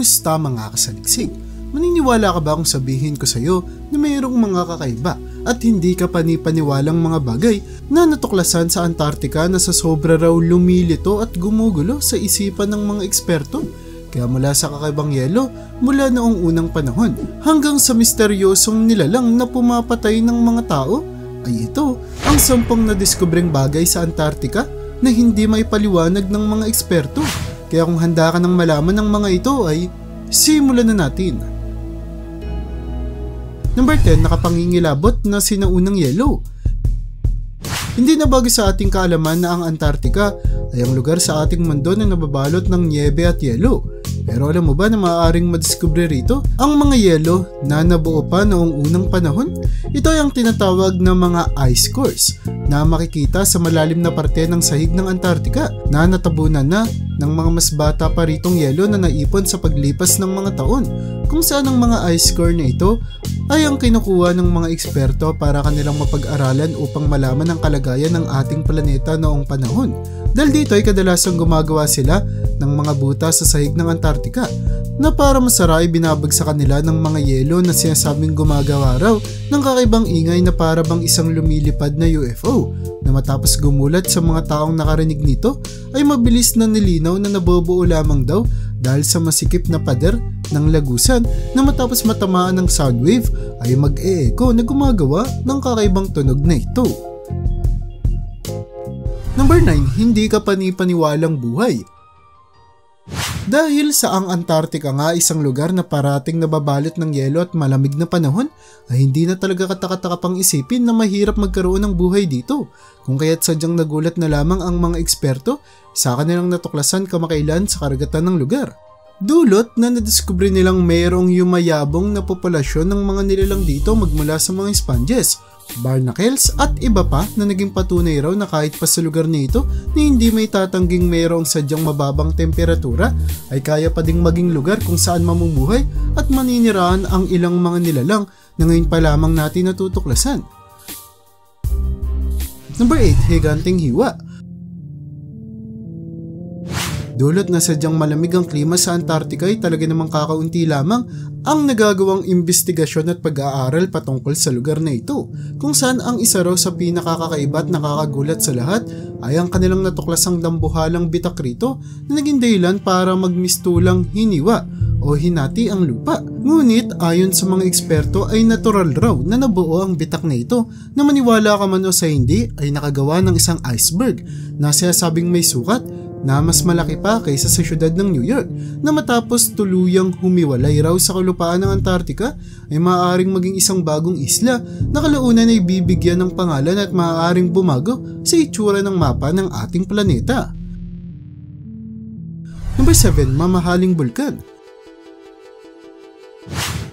Kamusta mga kasaliksik? Maniniwala ka ba kung sabihin ko sa'yo na mayroong mga kakaiba at hindi ka panipaniwalang mga bagay na natuklasan sa Antarctica na sa sobra raw lumilito at gumugulo sa isipan ng mga eksperto? Kaya mula sa kakaibang yelo, mula noong unang panahon, hanggang sa misteryosong nilalang na pumapatay ng mga tao, ay ito ang 10 nadiskubreng bagay sa Antarctica na hindi may paliwanag ng mga eksperto. Kaya kung handa ka nang malaman ng mga ito ay simulan na natin. Number 10, nakapangingilabot na sinaunang yelo. Hindi na bago sa ating kaalaman na ang Antarctica ay ang lugar sa ating mundo na nababalot ng niebe at yelo. Pero alam mo ba na maaaring madiskubre rito ang mga yelo na nabuo pa noong unang panahon? Ito ay ang tinatawag na mga ice cores na makikita sa malalim na parte ng sahig ng Antarctica na natabunan na ng mga mas bata pa ritong yelo na naipon sa paglipas ng mga taon, kung saan ang mga ice core na ito ay ang kinukuha ng mga eksperto para kanilang mapag-aralan upang malaman ang kalagayan ng ating planeta noong panahon. Dahil dito ay kadalasang gumagawa sila ng mga butas sa sahig ng Antarctica na para masara ay binabagsakan nila ng mga yelo na sinasabing gumagawa raw ng kakaibang ingay na para bang isang lumilipad na UFO na matapos gumulat sa mga taong nakarinig nito ay mabilis na nilinaw na nabubuo lamang daw dahil sa masikip na pader ng lagusan na matapos matamaan ng sound wave ay mag-e-echo na gumagawa ng kakaibang tunog na ito. Number 9, hindi ka panipaniwalang buhay. Dahil sa ang Antarctica nga isang lugar na parating nababalot ng yelo at malamig na panahon, ay hindi na talaga katakataka pang isipin na mahirap magkaroon ng buhay dito. Kung kaya't sadyang nagulat na lamang ang mga eksperto sa kanilang natuklasan kamakailan sa karagatan ng lugar. Dulot na nadiskubre nilang mayroong yumayabong na populasyon ng mga nilalang dito magmula sa mga sponges, barnacles at iba pa na naging patunay raw na kahit pa sa lugar nito na hindi may tatangging mayroong sadyang mababang temperatura ay kaya pa ding maging lugar kung saan mamumuhay at maninirahan ang ilang mga nilalang na ngayon pa lamang natin natutuklasan. Number 8, higanting hiwa. Dulot na sadyang malamig ang klima sa Antarctica ay talaga namang kakaunti lamang ang nagagawang imbestigasyon at pag-aaral patungkol sa lugar na ito, kung saan ang isa raw sa pinakakakaiba at nakakagulat sa lahat ay ang kanilang natuklasang dambuhalang bitak rito na naging dahilan para magmistulang hiniwa o hinati ang lupa. Ngunit ayon sa mga eksperto ay natural raw na nabuo ang bitak na ito na maniwala ka man o sa hindi ay nakagawa ng isang iceberg na sinasabing may sukat na mas malaki pa kaysa sa syudad ng New York na matapos tuluyang humiwalay raw sa kalupaan ng Antarctica ay maaaring maging isang bagong isla na kalaunan ay bibigyan ng pangalan at maaaring bumago sa itsura ng mapa ng ating planeta. Number 7, mamahaling bulkan.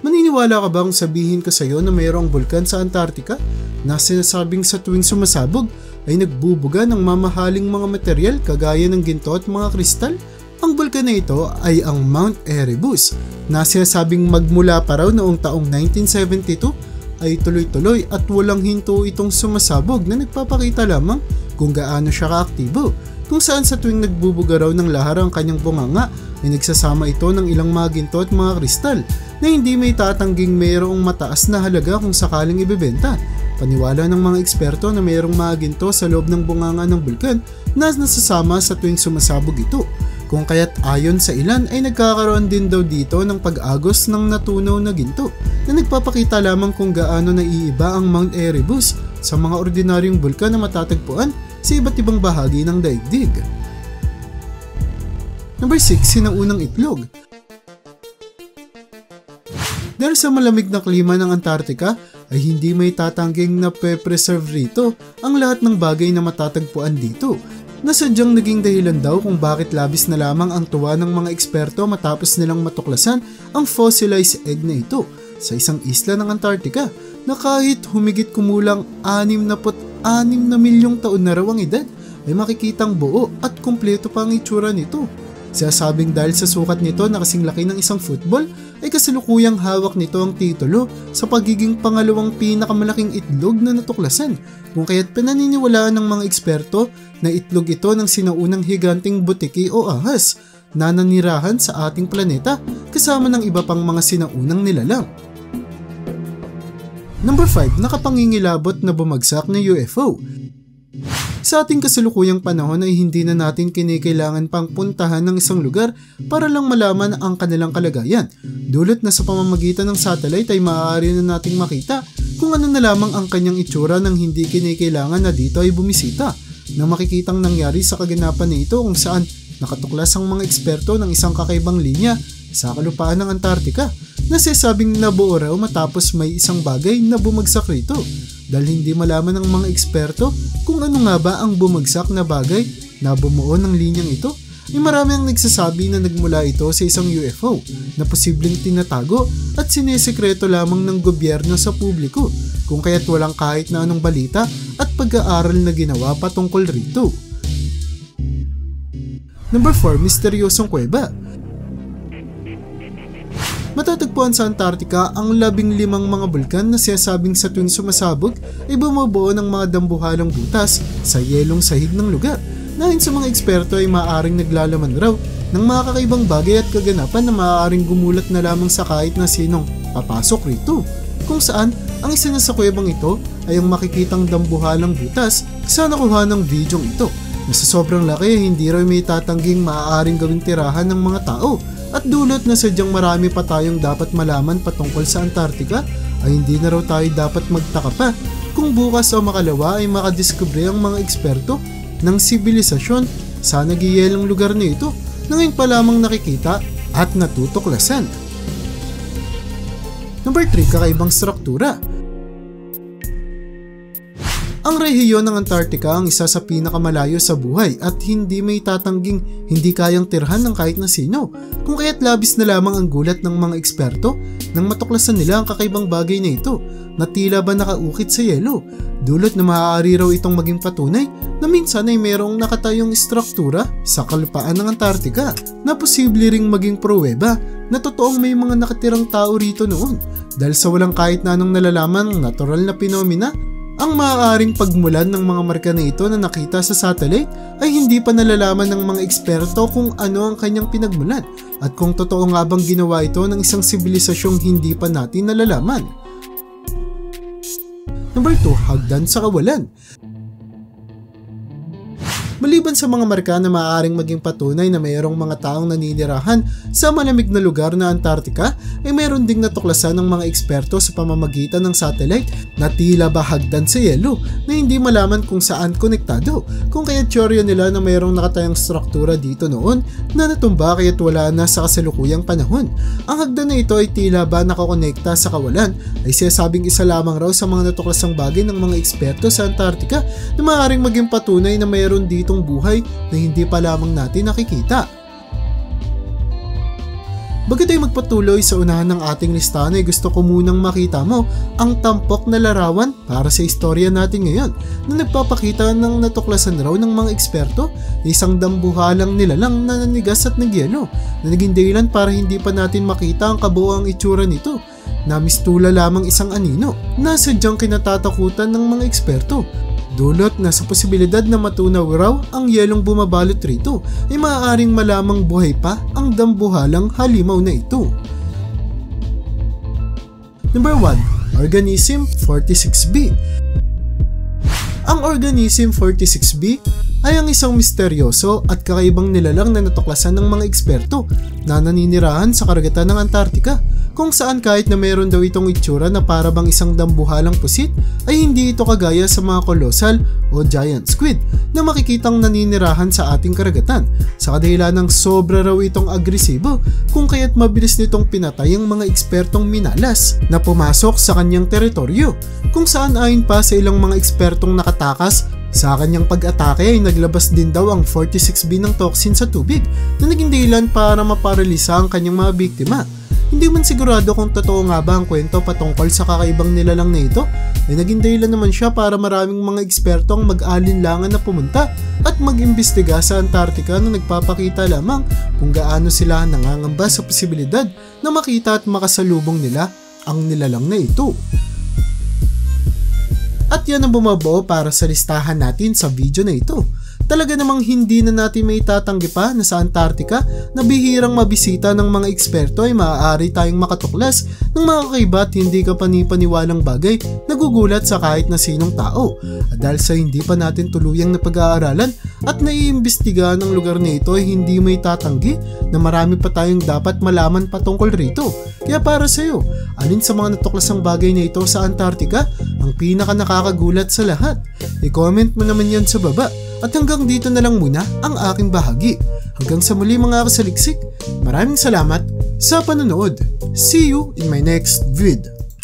Maniniwala ka ba kung sabihin ko sa iyo na mayroong bulkan sa Antarctica na sinasabing sa tuwing sumasabog ay nagbubuga ng mamahaling mga materyal kagaya ng ginto at mga kristal? Ang bulkan na ito ay ang Mount Erebus na sinasabing magmula pa raw noong taong 1972 ay tuloy-tuloy at walang hinto itong sumasabog na nagpapakita lamang kung gaano siya kaaktibo, kung saan sa tuwing nagbubuga raw ng lahar ang kanyang bunganga ay nagsasama ito ng ilang mga ginto at mga kristal na hindi may tatangging mayroong mataas na halaga kung sakaling ibebenta. Paniwala ng mga eksperto na mayroong mga ginto sa loob ng bunganga ng bulkan na nasasama sa tuwing sumasabog ito. Kung kaya't ayon sa ilan ay nagkakaroon din daw dito ng pag-agos ng natunaw na ginto na nagpapakita lamang kung gaano naiiba ang Mount Erebus sa mga ordinaryong bulkan na matatagpuan sa iba't ibang bahagi ng daigdig. Number 6, sinaunang itlog. Dahil sa malamig na klima ng Antarctica ay hindi may tatangging na pe-preserve rito ang lahat ng bagay na matatagpuan dito, na sadyang naging dahilan daw kung bakit labis na lamang ang tuwa ng mga eksperto matapos nilang matuklasan ang fossilized egg na ito sa isang isla ng Antarctica na kahit humigit kumulang 66 na milyong taon na raw ang edad ay makikitang buo at kumpleto pa ang itsura nito. Sinasabing dahil sa sukat nito na kasing laki ng isang football ay kasalukuyang hawak nito ang titulo sa pagiging pangalawang pinakamalaking itlog na natuklasan, kung kaya't pinaniniwalaan ng mga eksperto na itlog ito ng sinaunang higanting butiki o ahas na nanirahan sa ating planeta kasama ng iba pang mga sinaunang nilalang. Number 5, nakapangingilabot na bumagsak na UFO. Sa ating kasalukuyang panahon ay hindi na natin kinikailangan pang puntahan ng isang lugar para lang malaman ang kanilang kalagayan. Dulot na sa pamamagitan ng satellite ay maaari na nating makita kung ano na lamang ang kanyang itsura nang hindi kinikailangan na dito ay bumisita. Na makikitang nangyari sa kaganapan na ito kung saan nakatuklas ang mga eksperto ng isang kakaibang linya sa kalupaan ng Antarctica na sinasabing nabuo raw matapos may isang bagay na bumagsak rito. Dahil hindi malaman ng mga eksperto kung ano nga ba ang bumagsak na bagay na bumuo ng linyang ito, ay marami ang nagsasabi na nagmula ito sa isang UFO na posibleng tinatago at sinesekreto lamang ng gobyerno sa publiko, kung kaya't walang kahit na anong balita at pag-aaral na ginawa patungkol rito. Number 4, misteryosong kuweba. Matatagpuan sa Antarctica ang 15 mga bulkan na sinasabing sa tuwing sumasabog ay bumubuo ng mga dambuhalang butas sa yelong sahig ng lugar. Ayon sa mga eksperto ay maaaring naglalaman raw ng mga kakaibang bagay at kaganapan na maaaring gumulat na lamang sa kahit na sinong papasok rito. Kung saan, ang isa na sa kuwebang ito ay ang makikitang dambuhalang butas sa nakuha ng videong ito na sa sobrang laki hindi raw may tatangging maaaring gawing tirahan ng mga tao. At dulot na sadyang marami pa tayong dapat malaman patungkol sa Antarctica ay hindi na raw tayo dapat magtaka pa kung bukas o makalawa ay makadiskubre ang mga eksperto ng sibilisasyon sa nagyayelong lugar na ito na ngayon pa lamang nakikita at natutuklasan. Number 3, kakaibang struktura. Ang rehiyon ng Antarctica ang isa sa pinakamalayo sa buhay at hindi may tatangging hindi kayang tirhan ng kahit na sino, kung kaya't labis na lamang ang gulat ng mga eksperto nang matuklasan nila ang kakaibang bagay na ito na tila ba nakaukit sa yelo, dulot na maaari raw itong maging patunay na minsan ay mayroong nakatayong struktura sa kalupaan ng Antarctica na posible ring maging pruweba na totoong may mga nakatirang tao rito noon, dahil sa walang kahit na anong nalalaman ng natural na phenomena. Ang maaaring pagmulan ng mga marka na ito na nakita sa satellite ay hindi pa nalalaman ng mga eksperto kung ano ang kanyang pinagmulan at kung totoo nga bang ginawa ito ng isang sibilisasyong hindi pa natin nalalaman. Number 2, hagdan sa kawalan. Maliban sa mga marka na maaaring maging patunay na mayroong mga taong naninirahan sa malamig na lugar na Antarctica, ay mayroon ding natuklasan ng mga eksperto sa pamamagitan ng satellite na tila ba hagdan sa yelo na hindi malaman kung saan konektado, kung kaya teorya nila na mayroong nakatayang struktura dito noon na natumba kaya't wala na sa kasalukuyang panahon. Ang hagdan na ito ay tila ba nakakonekta sa kawalan ay sinasabing isa lamang raw sa mga natuklasang bagay ng mga eksperto sa Antarctica na maaaring maging patunay na mayroon dito buhay na hindi pa lamang natin nakikita. Bago tayo magpatuloy sa unahan ng ating listahan ay gusto ko munang makita mo ang tampok na larawan para sa istorya natin ngayon na nagpapakita ng natuklasan raw ng mga eksperto na isang dambuhalang nilalang na nanigas at nagyelo na naging dahilan para hindi pa natin makita ang kabuoang itsura nito, na mistula lamang isang anino na sadyang kinatatakutan ng mga eksperto. Dulot na sa posibilidad na matunaw raw ang yelong bumabalot rito ay maaaring malamang buhay pa ang dambuhalang halimaw na ito. Number 1, Organism 46b. Ang Organism 46b ay ang isang misteryoso at kakaibang nilalang na natuklasan ng mga eksperto na naninirahan sa karagatan ng Antarctica, kung saan kahit na mayroon daw itong itsura na para bang isang dambuhalang pusit ay hindi ito kagaya sa mga kolosal o giant squid na makikitang naninirahan sa ating karagatan, sa kadahilan ng sobra raw itong agresibo, kung kaya't mabilis nitong pinatay ang mga ekspertong minalas na pumasok sa kanyang teritoryo, kung saan ayon pa sa ilang mga ekspertong nakatakas sa kanyang pag-atake ay naglabas din daw ang 46b ng toxin sa tubig na naging dahilan para maparalisa ang kanyang mga biktima. Hindi man sigurado kung totoo nga ba ang kwento patungkol sa kakaibang nilalang na ito, ay naging dahilan naman siya para maraming mga eksperto ang mag-alinlangan na pumunta at mag-imbestiga sa Antarctica na nagpapakita lamang kung gaano sila nangangamba sa posibilidad na makita at makasalubong nila ang nilalang na ito. At yan ang bumabuo para sa listahan natin sa video na ito. Talaga namang hindi na natin may tatanggi pa na sa Antarctica na bihirang mabisita ng mga eksperto ay maaari tayong makatuklas ng mga kakaiba at hindi ka panipaniwalang bagay na gugulat sa kahit na sinong tao. At dahil sa hindi pa natin tuluyang napag-aaralan at naiimbestigahan ng lugar na ito ay hindi may tatanggi na marami pa tayong dapat malaman patungkol rito. Kaya para sa iyo, alin sa mga natuklasang bagay na ito sa Antarctica ang pinaka nakakagulat sa lahat? I-comment mo naman yan sa baba. At hanggang dito na lang muna ang aking bahagi. Hanggang sa muli mga kasaliksik, maraming salamat sa panonood. See you in my next vid.